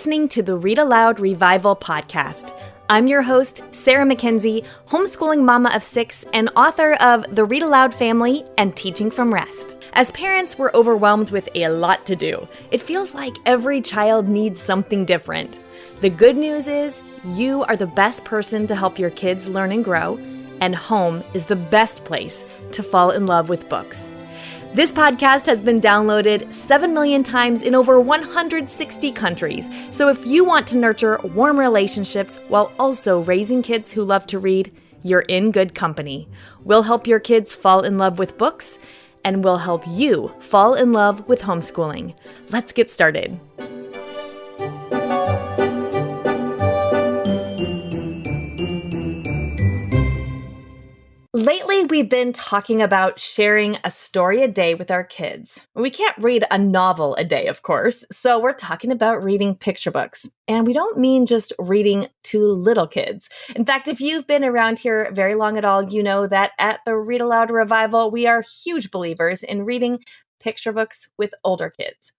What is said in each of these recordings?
listening to the Read-Aloud Revival podcast. I'm your host, Sarah Mackenzie, homeschooling mama of 6 and author of The Read-Aloud Family and Teaching from Rest. As parents, we're overwhelmed with a lot to do. It feels like every child needs something different. The good news is you are the best person to help your kids learn and grow, and home is the best place to fall in love with books. This podcast has been downloaded 7 million times in over 160 countries. So if you want to nurture warm relationships while also raising kids who love to read, you're in good company. We'll help your kids fall in love with books, and we'll help you fall in love with homeschooling. Let's get started. Lately, we've been talking about sharing a story a day with our kids. We can't read a novel a day, of course, so we're talking about reading picture books. And we don't mean just reading to little kids. In fact, if you've been around here very long at all, you know that at the Read-Aloud Revival, we are huge believers in reading picture books with older kids.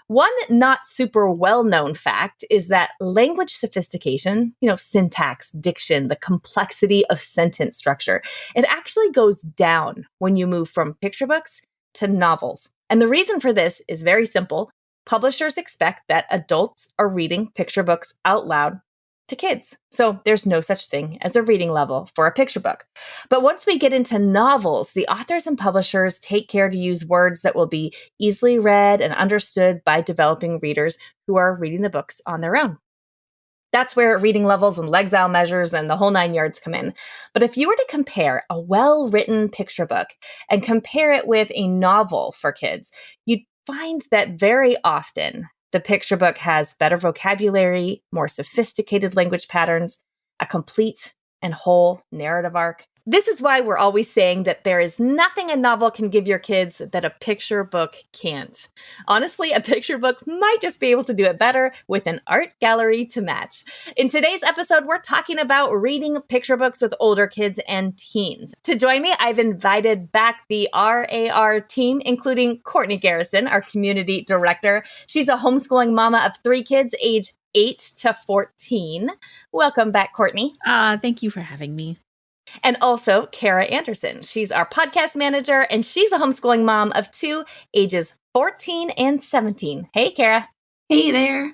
One not super well-known fact is that language sophistication, syntax, diction, the complexity of sentence structure, it actually goes down when you move from picture books to novels. And the reason for this is very simple. Publishers expect that adults are reading picture books out loud to kids. So there's no such thing as a reading level for a picture book. But once we get into novels, the authors and publishers take care to use words that will be easily read and understood by developing readers who are reading the books on their own. That's where reading levels and Lexile measures and the whole 9 yards come in. But if you were to compare a well-written picture book and compare it with a novel for kids, you'd find that very often the picture book has better vocabulary, more sophisticated language patterns, a complete and whole narrative arc. This is why we're always saying that there is nothing a novel can give your kids that a picture book can't. Honestly, a picture book might just be able to do it better with an art gallery to match. In today's episode, we're talking about reading picture books with older kids and teens. To join me, I've invited back the RAR team, including Courtney Garrison, our community director. She's a homeschooling mama of 3 kids, age 8 to 14. Welcome back, Courtney. Thank you for having me. And also Kara Anderson. She's our podcast manager, and she's a homeschooling mom of 2, ages 14 and 17. Hey, Kara. Hey there.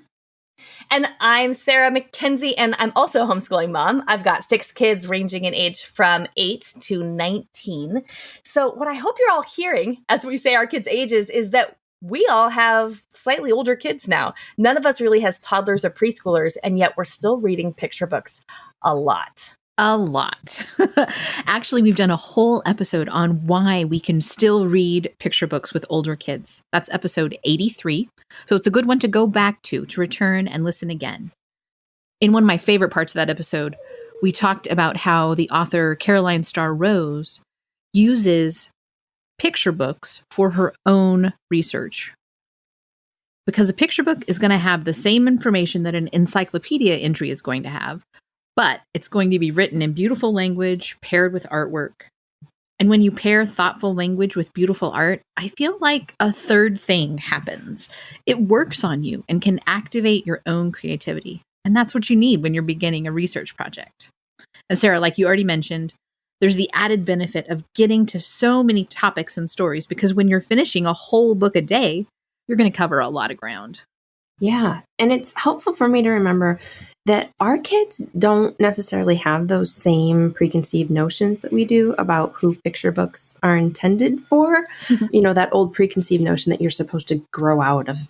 And I'm Sarah Mackenzie, and I'm also a homeschooling mom. I've got 6 kids ranging in age from 8 to 19. So what I hope you're all hearing as we say our kids' ages is that we all have slightly older kids now. None of us really has toddlers or preschoolers, and yet we're still reading picture books a lot. A lot. Actually, we've done a whole episode on why we can still read picture books with older kids. That's episode 83. So it's a good one to go back to return and listen again. In one of my favorite parts of that episode, we talked about how the author Caroline Starr Rose uses picture books for her own research. Because a picture book is going to have the same information that an encyclopedia entry is going to have, but it's going to be written in beautiful language paired with artwork. And when you pair thoughtful language with beautiful art, I feel like a third thing happens. It works on you and can activate your own creativity. And that's what you need when you're beginning a research project. And Sarah, like you already mentioned, there's the added benefit of getting to so many topics and stories, because when you're finishing a whole book a day, you're going to cover a lot of ground. Yeah. And it's helpful for me to remember that our kids don't necessarily have those same preconceived notions that we do about who picture books are intended for. That old preconceived notion that you're supposed to grow out of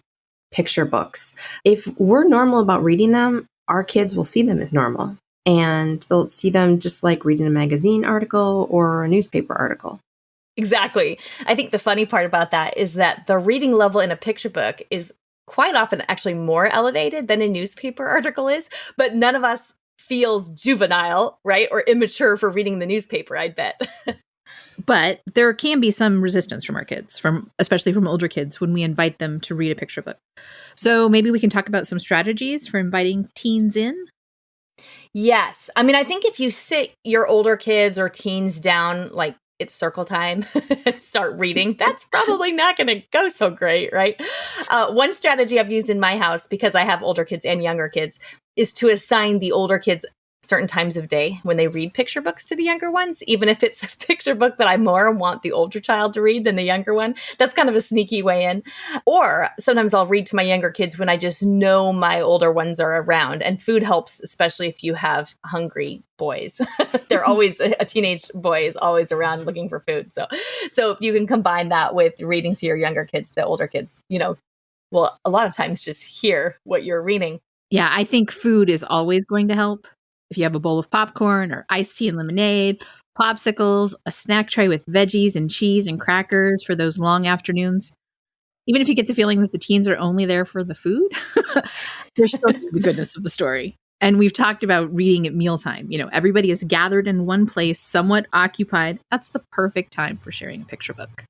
picture books. If we're normal about reading them, our kids will see them as normal. And they'll see them just like reading a magazine article or a newspaper article. Exactly. I think the funny part about that is that the reading level in a picture book is quite often actually more elevated than a newspaper article is, but none of us feels juvenile, right? Or immature for reading the newspaper, I bet. But there can be some resistance from our kids, especially from older kids, when we invite them to read a picture book. So maybe we can talk about some strategies for inviting teens in. Yes. I mean, I think if you sit your older kids or teens down, like it's circle time, start reading, that's probably not going to go so great, right? One strategy I've used in my house, because I have older kids and younger kids, is to assign the older kids certain times of day when they read picture books to the younger ones, even if it's a picture book that I more want the older child to read than the younger one. That's kind of a sneaky way in. Or sometimes I'll read to my younger kids when I just know my older ones are around. And food helps, especially if you have hungry boys. They're always, a teenage boy is always around looking for food. So if you can combine that with reading to your younger kids, the older kids, will a lot of times just hear what you're reading. Yeah, I think food is always going to help. If you have a bowl of popcorn or iced tea and lemonade, popsicles, a snack tray with veggies and cheese and crackers for those long afternoons, even if you get the feeling that the teens are only there for the food, they're still the goodness of the story. And we've talked about reading at mealtime. Everybody is gathered in one place, somewhat occupied. That's the perfect time for sharing a picture book.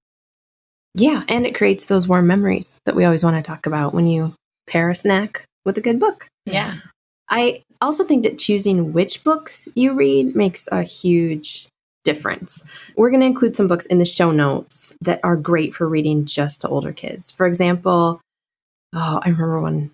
Yeah, and it creates those warm memories that we always want to talk about when you pair a snack with a good book. Yeah. I also think that choosing which books you read makes a huge difference. We're going to include some books in the show notes that are great for reading just to older kids. For example, I remember when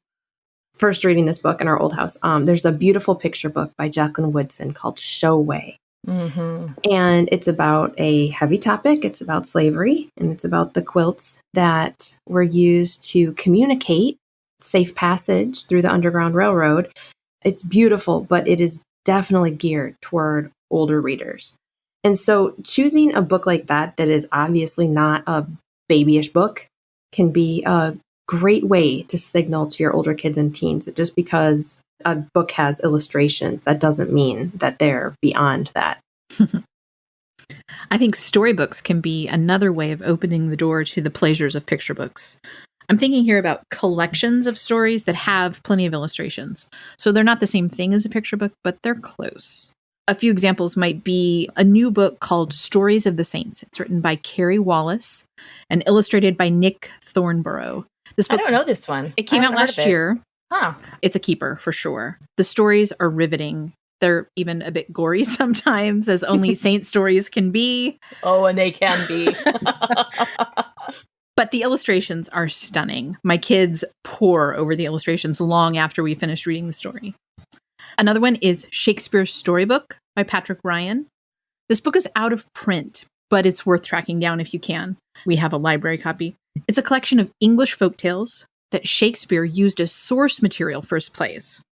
first reading this book in our old house, there's a beautiful picture book by Jacqueline Woodson called Showway. Mm-hmm. And it's about a heavy topic. It's about slavery, and it's about the quilts that were used to communicate safe passage through the Underground Railroad. It's beautiful, but it is definitely geared toward older readers. And so choosing a book like that is obviously not a babyish book can be a great way to signal to your older kids and teens that just because a book has illustrations, that doesn't mean that they're beyond that. I think storybooks can be another way of opening the door to the pleasures of picture books. I'm thinking here about collections of stories that have plenty of illustrations. So they're not the same thing as a picture book, but they're close. A few examples might be a new book called Stories of the Saints. It's written by Carrie Wallace and illustrated by Nick Thornborough. This book, I don't know this one. It came out last year. Huh. It's a keeper for sure. The stories are riveting. They're even a bit gory sometimes, as only saint stories can be. Oh, and they can be. But the illustrations are stunning. My kids pore over the illustrations long after we finished reading the story. Another one is Shakespeare's Storybook by Patrick Ryan. This book is out of print, but it's worth tracking down if you can. We have a library copy. It's a collection of English folktales that Shakespeare used as source material for his plays.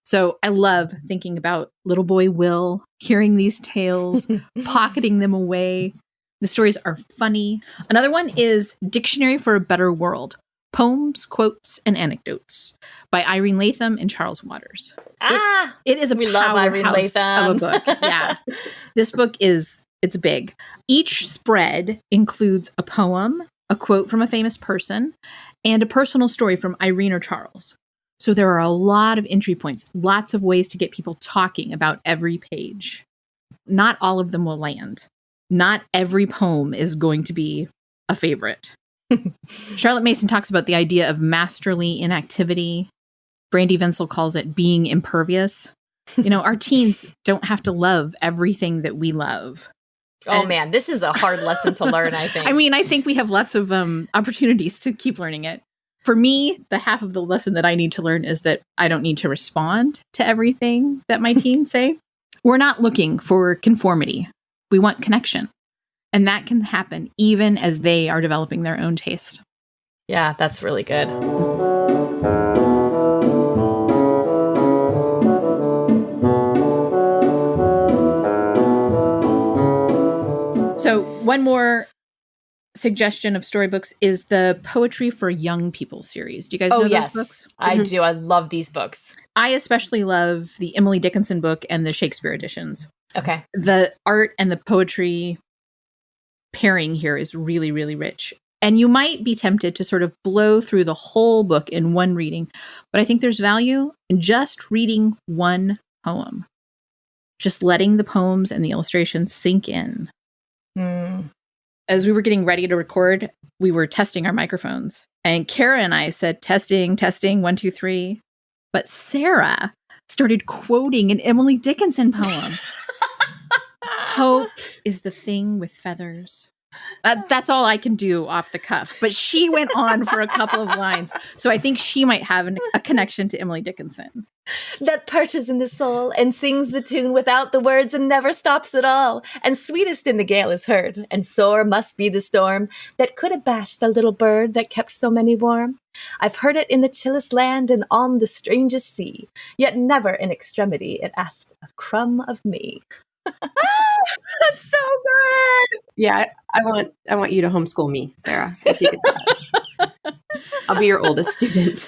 So I love thinking about little boy Will hearing these tales, pocketing them away. The stories are funny. Another one is Dictionary for a Better World, Poems, Quotes, and Anecdotes by Irene Latham and Charles Waters. It is a we love Irene Latham of a book. Yeah. This book it's big. Each spread includes a poem, a quote from a famous person, and a personal story from Irene or Charles. So there are a lot of entry points, lots of ways to get people talking about every page. Not all of them will land. Not every poem is going to be a favorite. Charlotte Mason talks about the idea of masterly inactivity. Brandy Vinsel calls it being impervious. Our teens don't have to love everything that we love. Oh, man, this is a hard lesson to learn, I think. I think we have lots of opportunities to keep learning it. For me, the half of the lesson that I need to learn is that I don't need to respond to everything that my teens say. We're not looking for conformity. We want connection. And that can happen even as they are developing their own taste. Yeah, that's really good. So one more suggestion of storybooks is the Poetry for Young People series. Do you guys know those books? I do. I love these books. I especially love the Emily Dickinson book and the Shakespeare editions. Okay. The art and the poetry pairing here is really, really rich. And you might be tempted to sort of blow through the whole book in one reading, but I think there's value in just reading one poem. Just letting the poems and the illustrations sink in. As we were getting ready to record, we were testing our microphones. And Kara and I said, testing, 1, 2, 3. But Sarah started quoting an Emily Dickinson poem. Hope is the thing with feathers. That's all I can do off the cuff. But she went on for a couple of lines. So I think she might have a connection to Emily Dickinson. That perches in the soul and sings the tune without the words and never stops at all. And sweetest in the gale is heard, and sore must be the storm that could abash the little bird that kept so many warm. I've heard it in the chillest land and on the strangest sea, yet never in extremity it asked a crumb of me. That's so good. Yeah, I want you to homeschool me, Sarah. If you could. I'll be your oldest student.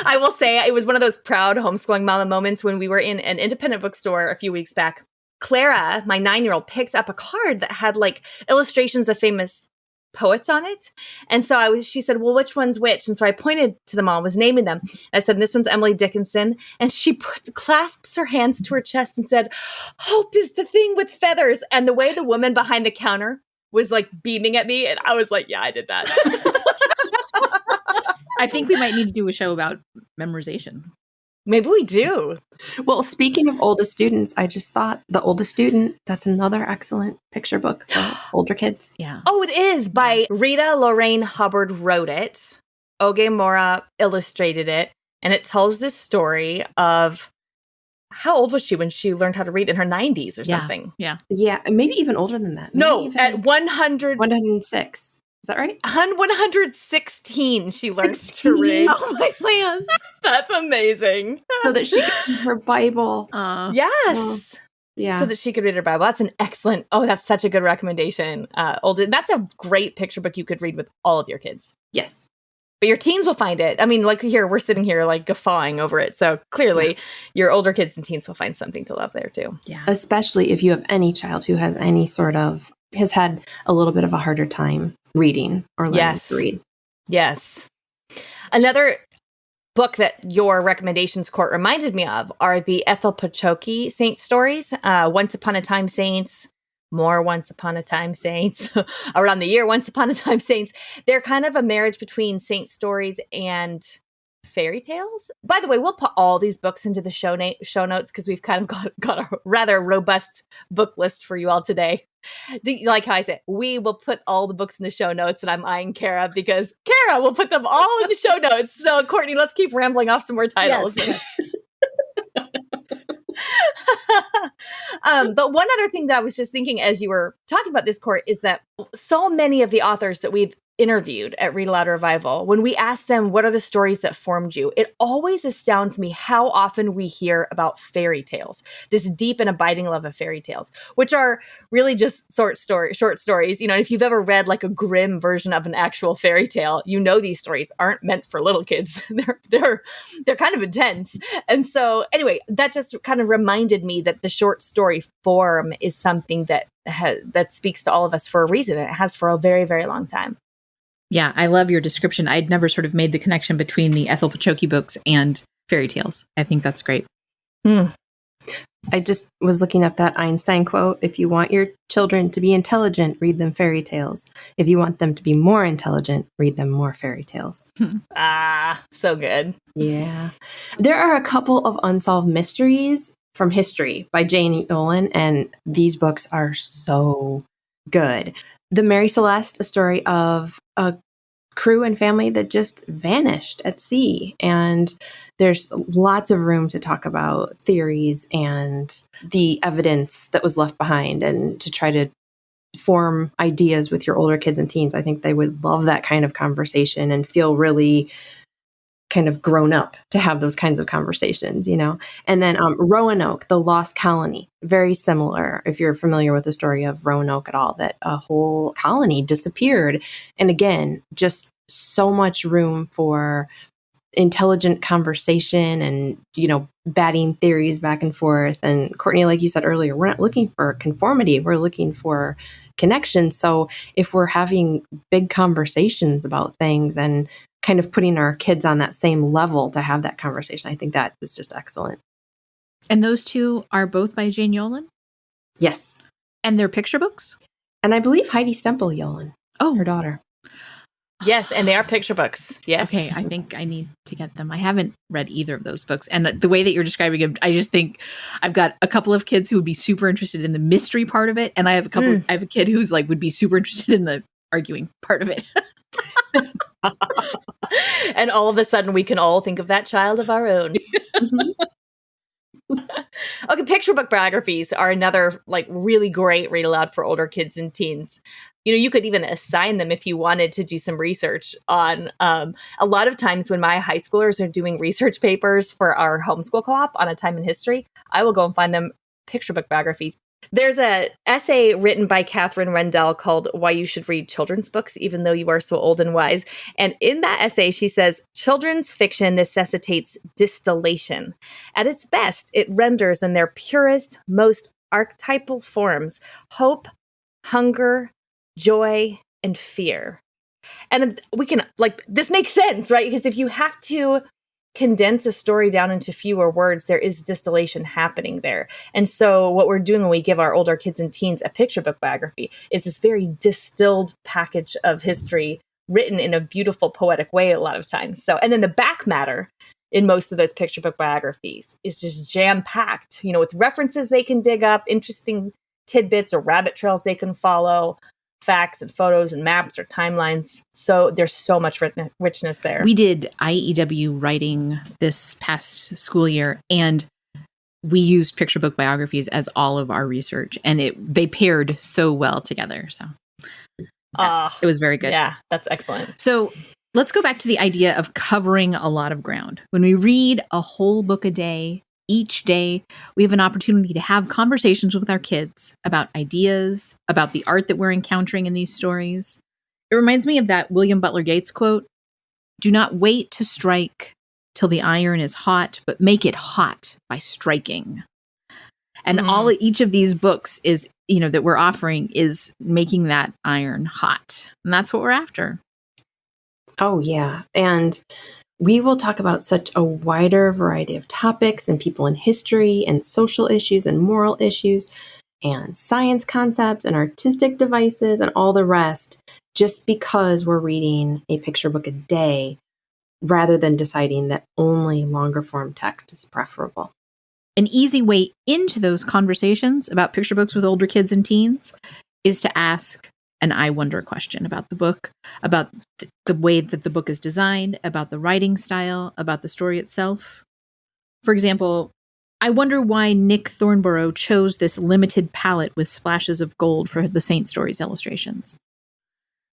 I will say it was one of those proud homeschooling mama moments when we were in an independent bookstore a few weeks back. Clara, my 9-year-old, picked up a card that had like illustrations of famous poets on it. And so she said, well, which one's which? And so I pointed to them all, was naming them. I said, this one's Emily Dickinson. And she clasps her hands to her chest and said, hope is the thing with feathers. And the way the woman behind the counter was like beaming at me. And I was like, yeah, I did that. I think we might need to do a show about memorization. Maybe we do. Well, speaking of oldest students, I just thought The Oldest Student, that's another excellent picture book for older kids. Yeah. Oh, it is by Rita Lorraine Hubbard wrote it. Oge Mora illustrated it. And it tells this story of how old was she when she learned how to read in her 90s or something? Yeah. Yeah, maybe even older than that. Maybe No, even at 106. Is that right? 116 she learned to read. Oh my lands. That's amazing. So that she could read her Bible. Yes. Yeah. So that she could read her Bible. That's an excellent, that's such a good recommendation. That's a great picture book you could read with all of your kids. Yes. But your teens will find it. I mean, like we're sitting here like guffawing over it. So clearly your older kids and teens will find something to love there too. Yeah. Especially if you have any child who has any sort of, has had a little bit of a harder time reading or learning to read. Yes. Another book that your recommendations court reminded me of are the Ethel Pachoki Saint stories. Once Upon a Time Saints, more Once Upon a Time Saints, around the year Once Upon a Time Saints. They're kind of a marriage between saint stories and fairy tales. By the way, we'll put all these books into the show notes because we've kind of got a rather robust book list for you all today. Do you like how I said we will put all the books in the show notes, and I'm eyeing Kara because Kara will put them all in the show notes. So Courtney, let's keep rambling off some more titles. Yes. But one other thing that I was just thinking as you were talking about this, Court, is that so many of the authors that we've interviewed at Read-Aloud Revival, when we ask them, what are the stories that formed you? It always astounds me how often we hear about fairy tales, this deep and abiding love of fairy tales, which are really just short stories. You know, if you've ever read like a grim version of an actual fairy tale, you know, these stories aren't meant for little kids. They're kind of intense. And so anyway, that just kind of reminded me that the short story form is something that speaks to all of us for a reason. And it has for a very, very long time. Yeah, I love your description. I'd never sort of made the connection between the Ethel Pachoki books and fairy tales. I think that's great. I just was looking up that Einstein quote. If you want your children to be intelligent, read them fairy tales. If you want them to be more intelligent, read them more fairy tales. So good. Yeah. There are a couple of unsolved mysteries from history by Jane Yolen, and these books are so good. The Mary Celeste, a story of a crew and family that just vanished at sea. And there's lots of room to talk about theories and the evidence that was left behind and to try to form ideas with your older kids and teens. I think they would love that kind of conversation and feel really kind of grown up to have those kinds of conversations, you know. And then Roanoke, the Lost Colony, very similar. If you're familiar with the story of Roanoke at all, that a whole colony disappeared. And again, just so much room for intelligent conversation and, you know, batting theories back and forth. And Courtney, like you said earlier, we're not looking for conformity. We're looking for connection. So if we're having big conversations about things and kind of putting our kids on that same level to have that conversation, I think that is just excellent. And those two are both by Jane Yolen? Yes. And they're picture books? And I believe Heidi Stempel Yolen, her daughter. Yes, and they are picture books. Yes. Okay, I think I need to get them. I haven't read either of those books. And the way that you're describing it, I just think I've got a couple of kids who would be super interested in the mystery part of it. And I have a kid who's like, would be super interested in the arguing part of it. And all of a sudden we can all think of that child of our own. Okay, picture book biographies are another like really great read aloud for older kids and teens. You could even assign them if you wanted to do some research on a lot of times when my high schoolers are doing research papers for our homeschool co-op on a time in history, I will go and find them picture book biographies. There's an essay written by Catherine Rendell called Why You Should Read Children's Books, Even Though You Are So Old and Wise. And in that essay, she says, children's fiction necessitates distillation. At its best, it renders in their purest, most archetypal forms hope, hunger, joy, and fear. And we can, this makes sense, right? Because if you have to condense a story down into fewer words, there is distillation happening there. And so what we're doing when we give our older kids and teens a picture book biography is this very distilled package of history written in a beautiful poetic way a lot of times. So, and then the back matter in most of those picture book biographies is just jam-packed, with references they can dig up, interesting tidbits or rabbit trails they can follow, facts and photos and maps or timelines. So there's so much richness there. We did IEW writing this past school year, and we used picture book biographies as all of our research, and they paired so well together. So yes, it was very good. Yeah, that's excellent. So let's go back to the idea of covering a lot of ground. When we read a whole book a day, each day, we have an opportunity to have conversations with our kids about ideas, about the art that we're encountering in these stories. It reminds me of that William Butler Yeats quote, "Do not wait to strike till the iron is hot, but make it hot by striking." And each of these books is, that we're offering is making that iron hot. And that's what we're after. Oh, yeah. And we will talk about such a wider variety of topics and people in history and social issues and moral issues and science concepts and artistic devices and all the rest, just because we're reading a picture book a day rather than deciding that only longer form text is preferable. An easy way into those conversations about picture books with older kids and teens is to ask an I wonder question about the book, about the way that the book is designed, about the writing style, about the story itself. For example, I wonder why Nick Thornborough chose this limited palette with splashes of gold for the Saint Stories illustrations.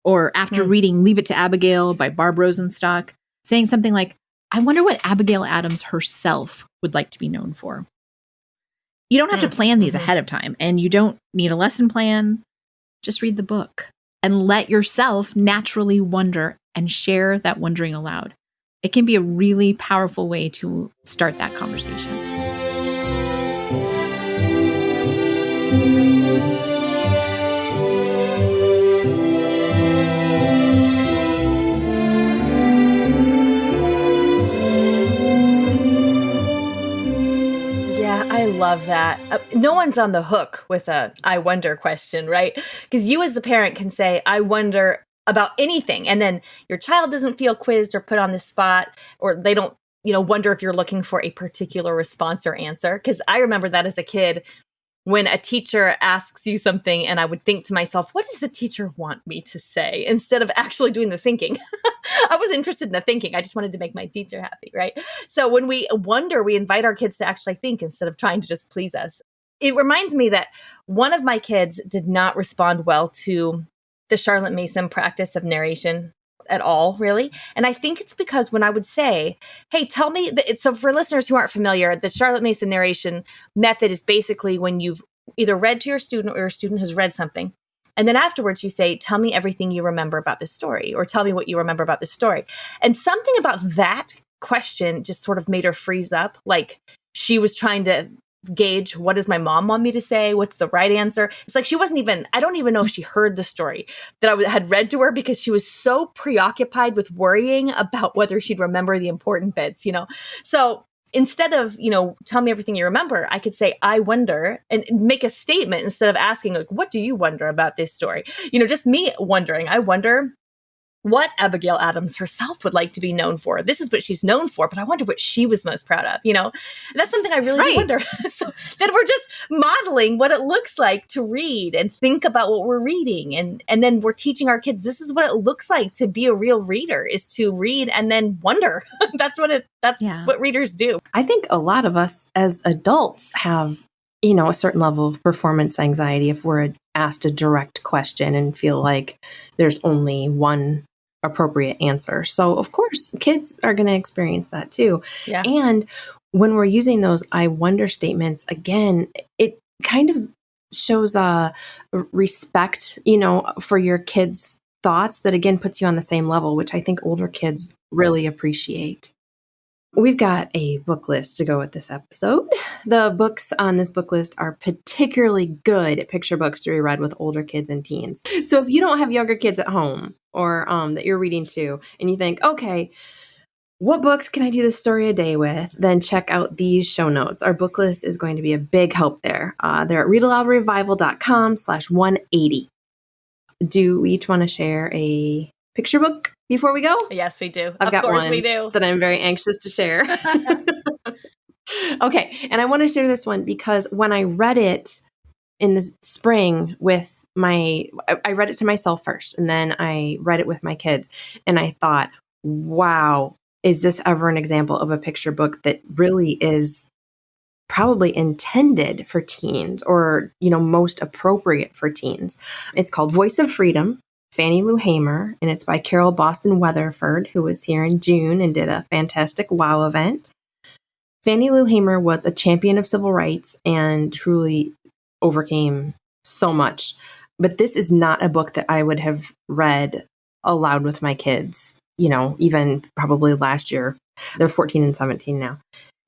Or after reading Leave It to Abigail by Barb Rosenstock, saying something like, I wonder what Abigail Adams herself would like to be known for. You don't have to plan these ahead of time, and you don't need a lesson plan. Just read the book and let yourself naturally wonder and share that wondering aloud. It can be a really powerful way to start that conversation. I love that. No one's on the hook with a I wonder question, right? Because you as the parent can say, I wonder about anything. And then your child doesn't feel quizzed or put on the spot, or they don't, wonder if you're looking for a particular response or answer. Because I remember that as a kid, when a teacher asks you something and I would think to myself, what does the teacher want me to say? Instead of actually doing the thinking. I was interested in the thinking. I just wanted to make my teacher happy, right? So when we wonder, we invite our kids to actually think instead of trying to just please us. It reminds me that one of my kids did not respond well to the Charlotte Mason practice of narration at all, really. And I think it's because when I would say, hey, tell me, so for listeners who aren't familiar, the Charlotte Mason narration method is basically when you've either read to your student or your student has read something. And then afterwards you say, tell me everything you remember about this story, or tell me what you remember about this story. And something about that question just sort of made her freeze up. Like she was trying to gauge, what does my mom want me to say? What's the right answer? It's like she wasn't even, I don't even know if she heard the story that I had read to her, because she was so preoccupied with worrying about whether she'd remember the important bits, So instead of, tell me everything you remember, I could say, I wonder, and make a statement instead of asking, like, what do you wonder about this story? Just me wondering. I wonder what Abigail Adams herself would like to be known for. This is what she's known for, but I wonder what she was most proud of, you know? And that's something I really do wonder. So that we're just modeling what it looks like to read and think about what we're reading. And then we're teaching our kids, this is what it looks like to be a real reader, is to read and then wonder. That's what readers do. I think a lot of us as adults have, you know, a certain level of performance anxiety if we're asked a direct question and feel like there's only one appropriate answer. So of course, kids are going to experience that too. Yeah. And when we're using those I wonder statements, again, it kind of shows a respect, you know, for your kids' thoughts that again puts you on the same level, which I think older kids really appreciate. We've got a book list to go with this episode. The books on this book list are particularly good at picture books to be read with older kids and teens. So if you don't have younger kids at home or that you're reading to, and you think, okay, what books can I do this story a day with? Then check out these show notes. Our book list is going to be a big help there. They're at readaloudrevival.com/180. Do we each want to share a picture book before we go? Yes, we do. I've got one we do. that I'm very anxious to share. Okay. And I want to share this one because when I read it in the spring I read it to myself first, and then I read it with my kids. And I thought, wow, is this ever an example of a picture book that really is probably intended for teens, or, you know, most appropriate for teens? It's called Voice of Freedom, Fannie Lou Hamer, and it's by Carol Boston Weatherford, who was here in June and did a fantastic WOW event. Fannie Lou Hamer was a champion of civil rights and truly overcame so much. But this is not a book that I would have read aloud with my kids, you know, even probably last year. They're 14 and 17 now.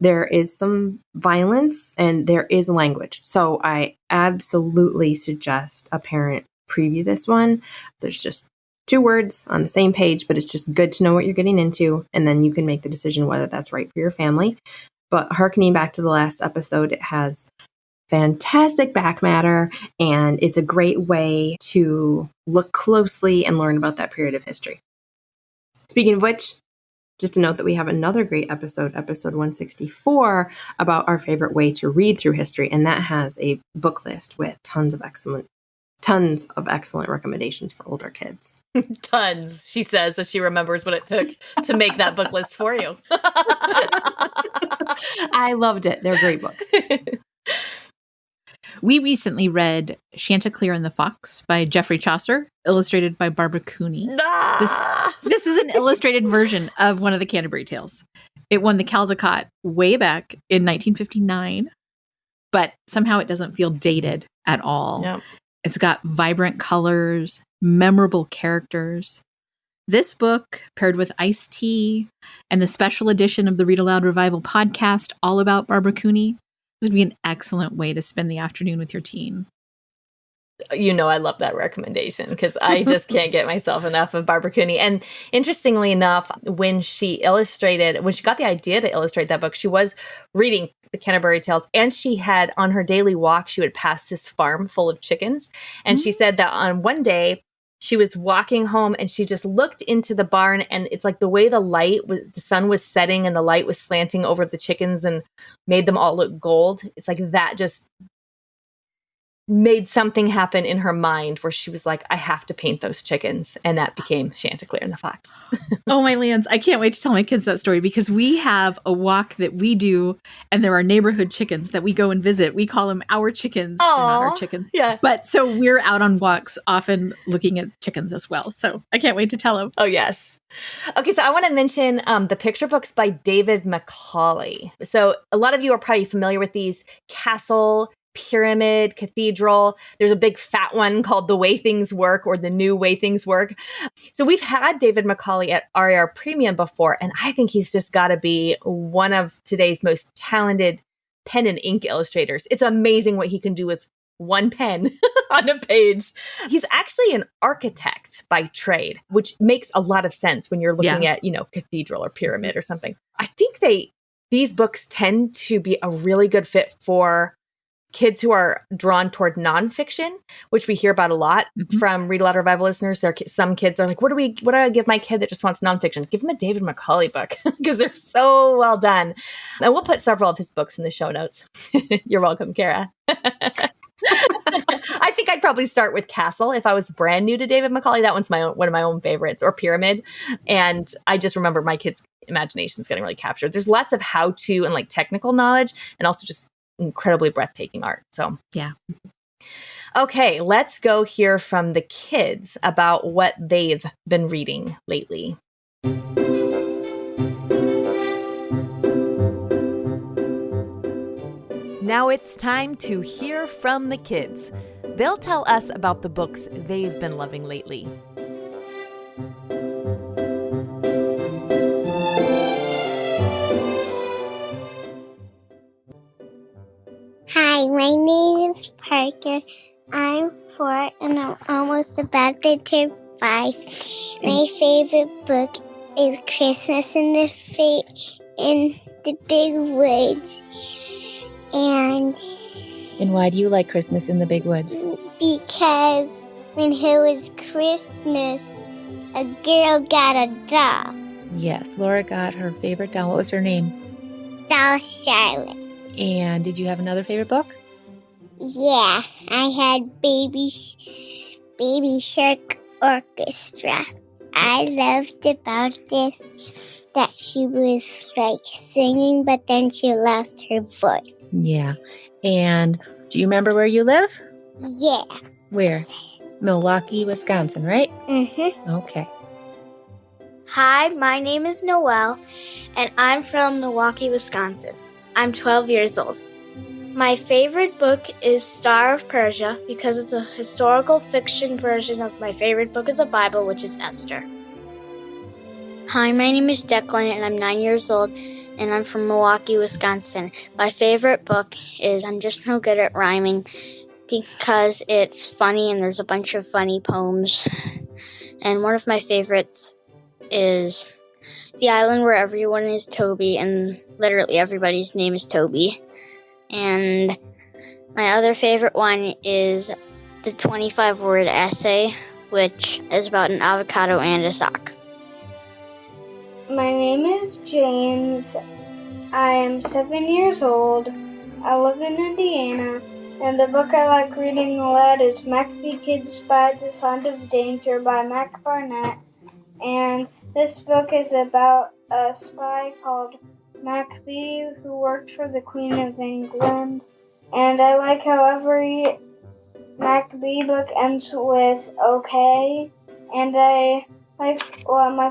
There is some violence and there is language. So I absolutely suggest a parent preview this one. There's just 2 words on the same page, but it's just good to know what you're getting into, and then you can make the decision whether that's right for your family. But hearkening back to the last episode, it has fantastic back matter and is a great way to look closely and learn about that period of history. Speaking of which, just a note that we have another great episode 164, about our favorite way to read through history, and that has a book list with tons of excellent recommendations for older kids. Tons, she says, as she remembers what it took to make that book list for you. I loved it. They're great books. We recently read Chanticleer and the Fox by Geoffrey Chaucer, illustrated by Barbara Cooney. This is an illustrated version of one of the Canterbury Tales. It won the Caldecott way back in 1959, but somehow it doesn't feel dated at all. Yep. It's got vibrant colors, memorable characters. This book, paired with iced tea and the special edition of the Read Aloud Revival podcast, all about Barbara Cooney, this would be an excellent way to spend the afternoon with your teen. You know, I love that recommendation because I just can't get myself enough of Barbara Cooney. And interestingly enough, when she got the idea to illustrate that book, she was reading the Canterbury Tales, and she had, on her daily walk, she would pass this farm full of chickens. And she said that on one day she was walking home and she just looked into the barn, and it's like the way the sun was setting and the light was slanting over the chickens and made them all look gold. It's like that just made something happen in her mind where she was like, I have to paint those chickens. And that became Chanticleer and the Fox. Oh, my lands. I can't wait to tell my kids that story, because we have a walk that we do, and there are neighborhood chickens that we go and visit. We call them our chickens. They're not our chickens. Yeah. But so we're out on walks, often looking at chickens as well. So I can't wait to tell them. Oh, yes. Okay, so I want to mention the picture books by David Macaulay. So a lot of you are probably familiar with these: Castle, Pyramid, Cathedral. There's a big fat one called The Way Things Work, or The New Way Things Work. So we've had David Macaulay at RAR Premium before, and I think he's just got to be one of today's most talented pen and ink illustrators. It's amazing what he can do with one pen on a page. He's actually an architect by trade, which makes a lot of sense when you're looking at, Cathedral or Pyramid or something. I think these books tend to be a really good fit for kids who are drawn toward nonfiction, which we hear about a lot from Read-Aloud Revival listeners. Some kids are like, what do I give my kid that just wants nonfiction? Give him a David Macaulay book because they're so well done. And we'll put several of his books in the show notes. You're welcome, Kara. I think I'd probably start with Castle if I was brand new to David Macaulay. That one's one of my own favorites, or Pyramid. And I just remember my kids' imaginations getting really captured. There's lots of how-to and like technical knowledge, and also just incredibly breathtaking art. So yeah. Okay, let's go hear from the kids about what they've been reading lately. Now it's time to hear from the kids. They'll tell us about the books they've been loving lately. Hi, my name is Parker. I'm 4 and I'm almost about to turn 5. My favorite book is Christmas in the Big Woods. And why do you like Christmas in the Big Woods? Because when it was Christmas, a girl got a doll. Yes, Laura got her favorite doll. What was her name? Doll Charlotte. And did you have another favorite book? Yeah, I had Baby Shark Orchestra. I loved about this that she was like singing, but then she lost her voice. Yeah. And do you remember where you live? Yeah. Where? Milwaukee, Wisconsin, right? Mm-hmm. Okay. Hi, my name is Noelle, and I'm from Milwaukee, Wisconsin. I'm 12 years old. My favorite book is Star of Persia because it's a historical fiction version of my favorite book of the Bible, which is Esther. Hi, my name is Declan, and I'm 9 years old, and I'm from Milwaukee, Wisconsin. My favorite book is I'm Just No Good at Rhyming because it's funny and there's a bunch of funny poems. And one of my favorites is The Island Where Everyone is Toby, and literally everybody's name is Toby. And my other favorite one is the 25-word essay, which is about an avocado and a sock. My name is James. I am 7 years old. I live in Indiana, and the book I like reading aloud is McAfee Kids Spy the Sound of Danger by Mac Barnett. And this book is about a spy called McAfee who worked for the Queen of England. And I like how every McAfee book ends with okay. And my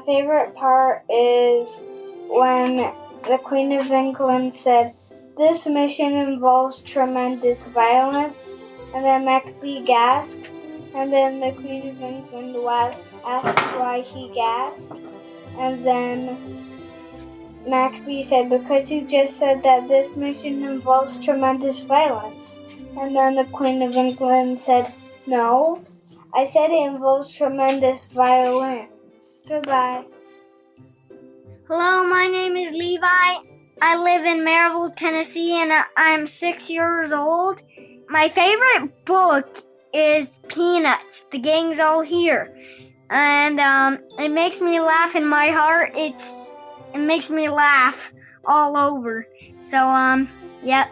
favorite part is when the Queen of England said, "This mission involves tremendous violence." And then McAfee gasped. And then the Queen of England asked why he gasped. And then McAfee said, "Because you just said that this mission involves tremendous violence." And then the Queen of England said, "No, I said it involves tremendous violence." Goodbye. Hello, my name is Levi. I live in Maryville, Tennessee, and I'm 6 years old. My favorite book is Peanuts. The gang's all here. And it makes me laugh in my heart. It makes me laugh all over. So, yep.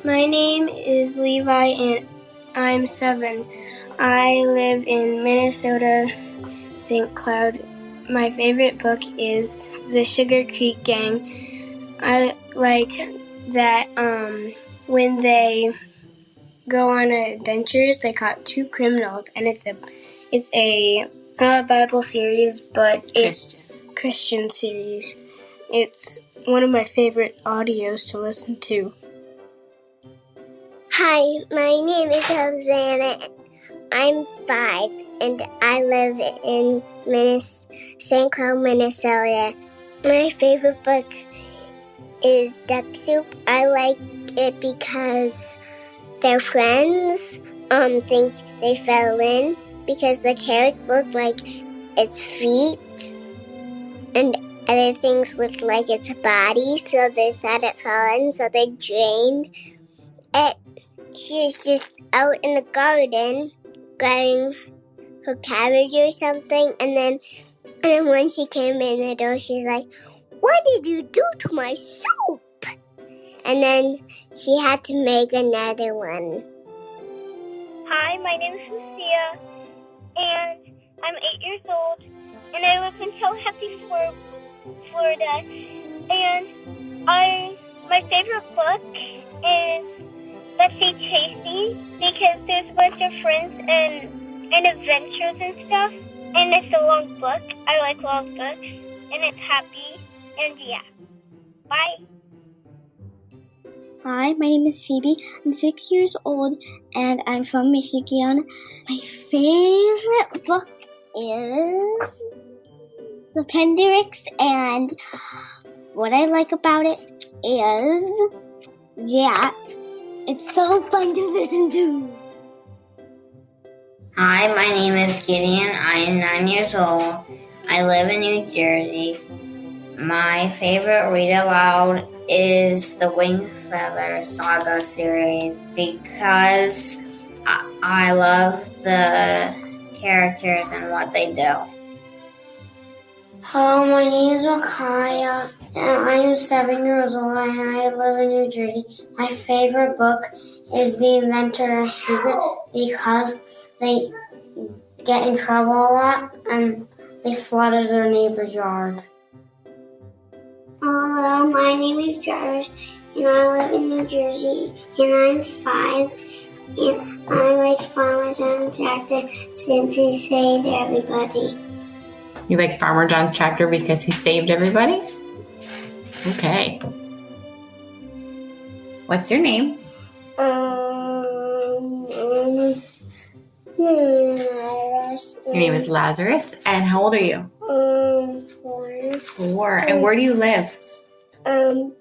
My name is Levi and I'm 7. I live in Minnesota, St. Cloud. My favorite book is The Sugar Creek Gang. I like that when they go on adventures, they caught 2 criminals, and it's a not a Bible series, but it's Christian series. It's one of my favorite audios to listen to. Hi, my name is Hosanna. I'm 5, and I live in St. Cloud, Minnesota. My favorite book is Duck Soup. I like it because their friends think they fell in because the carrots look like its feet and other things look like its body, so they thought it fell in, so they drained And she's just out in the garden growing her cabbage or something. And then when she came in the door, she's like, "What did you do to my soup?" And then she had to make another one. Hi, my name is Lucia, and I'm 8 years old, and I live in Tallahassee, Florida. And my favorite book is Let's Say Chasing, because there's a bunch of friends and adventures and stuff, and it's a long book. I like long books, and it's happy, and yeah. Bye. Hi, my name is Phoebe. I'm 6 years old, and I'm from Michigan. My favorite book is The Pendrix, and what I like about it is that it's so fun to listen to. Hi, my name is Gideon. I am 9 years old. I live in New Jersey. My favorite read-aloud is the Wing Feather Saga series because I love the characters and what they do. Hello, my name is Micaiah, and I am 7 years old, and I live in New Jersey. My favorite book is The Inventor's Secret because they get in trouble a lot, and they flooded their neighbor's yard. Hello, my name is Jarvis, and I live in New Jersey, and I'm 5, and I like Farmer John's tractor since he saved everybody. You like Farmer John's tractor because he saved everybody? Okay. What's your name? Your name is Lazarus. And how old are you? 4. 4. And where do you live? In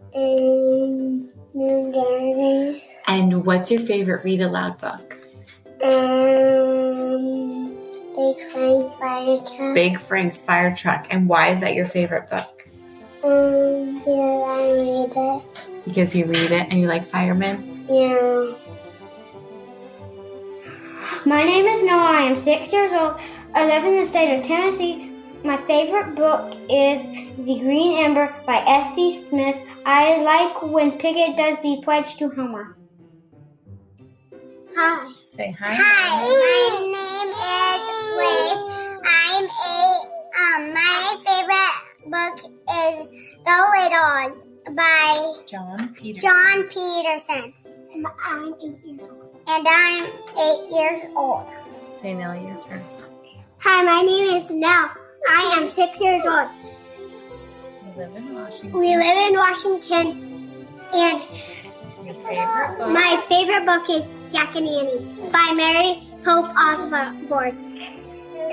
New Jersey. And what's your favorite read-aloud book? Big Frank's Fire Truck. Big Frank's Fire Truck. And why is that your favorite book? Because I read it. Because you read it and you like firemen? Yeah. My name is Noah. I am 6 years old. I live in the state of Tennessee. My favorite book is The Green Ember by S.D. Smith. I like when Piglet does the pledge to Homer. Hi. Say hi. Hi, my name is Wade. I'm 8. My favorite book is The Littles by John Peterson. John Peterson. I'm 8 years old. And I'm 8 years old. Danielle, your turn. Hi, my name is Nell. I am 6 years old. We live in Washington. We live in Washington, and Your favorite book? my favorite book is Jack and Annie by Mary Pope Osborne.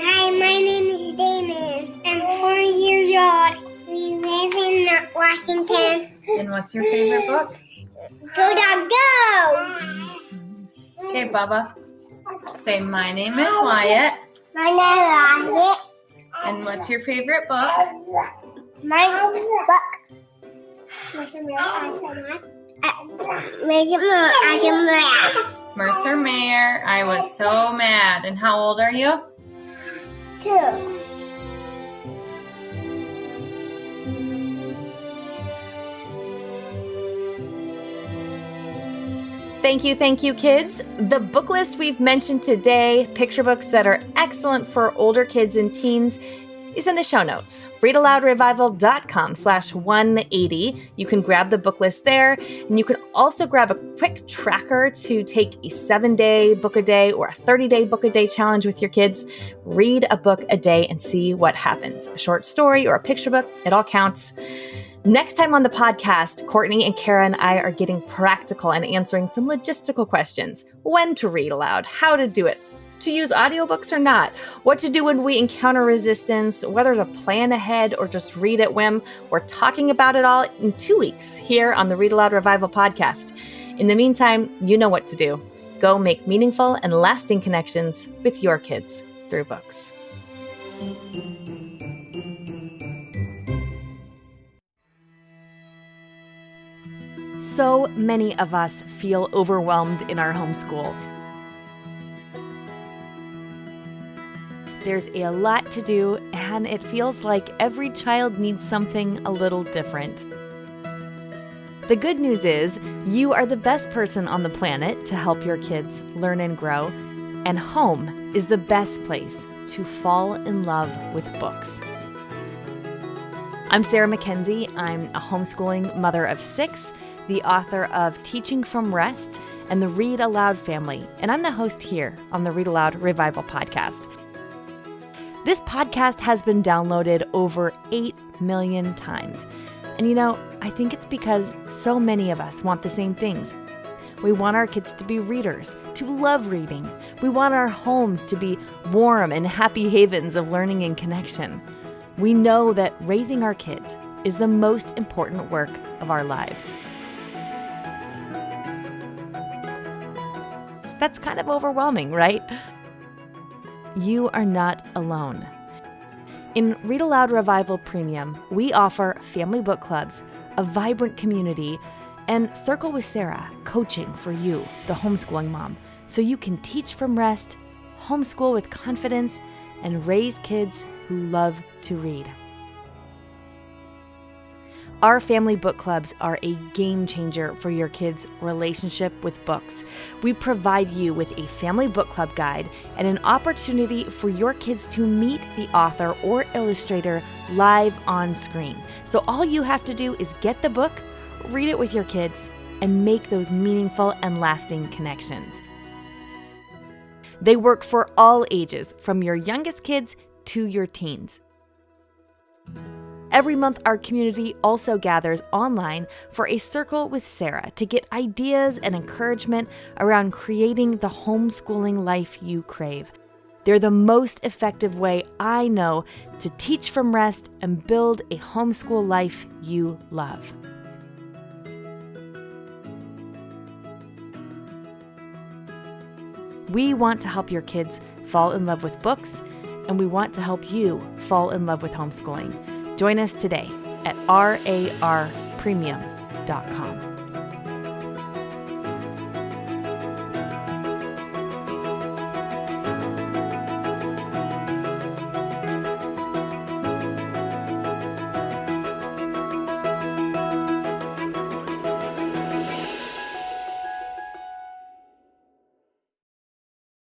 Hi, my name is Damon. I'm 4 years old. We live in Washington. And what's your favorite book? Go dog go! Okay, Bubba. Say, my name is Wyatt. My name is Wyatt. And what's your favorite book? My book. Mercer Mayer. I was so mad. And how old are you? 2. Thank you, kids. The book list we've mentioned today, picture books that are excellent for older kids and teens, is in the show notes. Read-Aloud-Revival.com/180. You can grab the book list there, and you can also grab a quick tracker to take a 7-day book a day or a 30-day book a day challenge with your kids. Read a book a day and see what happens. A short story or a picture book, it all counts. Next time on the podcast, Courtney and Kara and I are getting practical and answering some logistical questions. When to read aloud, how to do it, to use audiobooks or not, what to do when we encounter resistance, whether to plan ahead or just read at whim. We're talking about it all in 2 weeks here on the Read Aloud Revival podcast. In the meantime, you know what to do. Go make meaningful and lasting connections with your kids through books. So many of us feel overwhelmed in our homeschool. There's a lot to do, and it feels like every child needs something a little different. The good news is, you are the best person on the planet to help your kids learn and grow, and home is the best place to fall in love with books. I'm Sarah Mackenzie. I'm a homeschooling mother of 6, the author of Teaching from Rest and the Read-Aloud family, and I'm the host here on the Read-Aloud Revival podcast. This podcast has been downloaded over 8 million times. And I think it's because so many of us want the same things. We want our kids to be readers, to love reading. We want our homes to be warm and happy havens of learning and connection. We know that raising our kids is the most important work of our lives. That's kind of overwhelming, right? You are not alone. In Read-Aloud Revival Premium, we offer family book clubs, a vibrant community, and Circle with Sarah coaching for you, the homeschooling mom, so you can teach from rest, homeschool with confidence, and raise kids who love to read. Our family book clubs are a game changer for your kids' relationship with books. We provide you with a family book club guide and an opportunity for your kids to meet the author or illustrator live on screen. So all you have to do is get the book, read it with your kids, and make those meaningful and lasting connections. They work for all ages, from your youngest kids to your teens. Every month, our community also gathers online for a Circle with Sarah to get ideas and encouragement around creating the homeschooling life you crave. They're the most effective way I know to teach from rest and build a homeschool life you love. We want to help your kids fall in love with books, and we want to help you fall in love with homeschooling. Join us today at RARpremium.com.